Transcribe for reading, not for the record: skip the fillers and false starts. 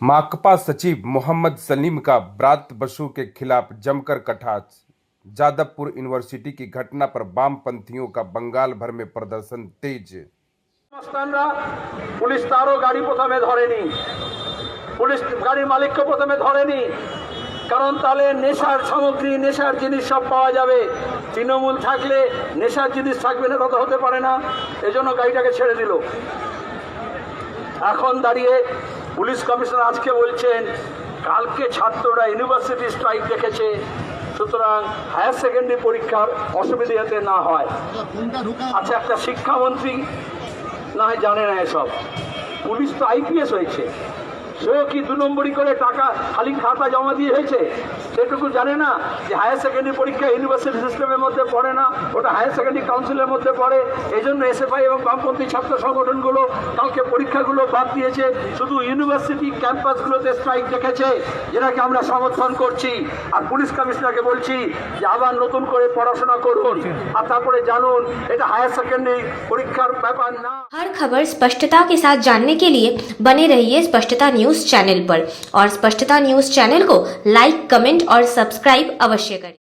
माकपा सचिव मोहम्मद सलीम का ब्रात बसु के खिलाफ जमकर कटाक्ष। जादवपुर यूनिवर्सिटी की घटना पर वामपंथियों का बंगाल भर में प्रदर्शन तेज। पुलिस तारो गाड़ी प्रथमे धरेनी, पुलिस गाड़ी मालिक को प्रथमे धरेनी, কারণ তাহলে নেশার সামগ্রী নেশার জিনিস সব পাওয়া যাবে। তৃণমূল থাকলে নেশার জিনিস থাকবে না, তা হতে পারে না। এজন্য গাড়িটাকে ছেড়ে দিল। এখন দাঁড়িয়ে পুলিশ কমিশনার আজকে বলছেন কালকে ছাত্ররা ইউনিভার্সিটি স্ট্রাইক দেখেছে, সুতরাং হায়ার সেকেন্ডারি পরীক্ষার অসুবিধা যাতে না হয়। আচ্ছা, একটা শিক্ষামন্ত্রী না হয় জানে না এসব। পুলিশ তো আইপিএস হয়েছে, সেও কি 2 নম্বরই করে টাকা খালি খাতা জমা দিয়ে হয়েছে? সেটুকু জানে না যে হায়ার সেকেন্ডারি পরীক্ষা ইউনিভার্সিটি সিস্টেমের মধ্যে পড়ে না, ওটা হায়ার সেকেন্ডারি কাউন্সিলের মধ্যে পড়ে। এই জন্য এসএফআই এবং বামপন্থী ছাত্র সংগঠনগুলো কালকে পরীক্ষাগুলো বাদ দিয়েছে, শুধু ইউনিভার্সিটি ক্যাম্পাসগুলোতে স্ট্রাইক দেখেছে, যেটাকে আমরা সমর্থন করছি। আর পুলিশ কমিশনারকে বলছি যে আবার নতুন করে পড়াশোনা করুন, আর তারপরে জানুন এটা হায়ার সেকেন্ডারি পরীক্ষার ব্যাপার না। हर खबर स्पष्टता के साथ जानने के लिए बने रहिए स्पष्टता न्यूज चैनल पर और स्पष्टता न्यूज चैनल को लाइक, कमेंट और सब्सक्राइब अवश्य करें।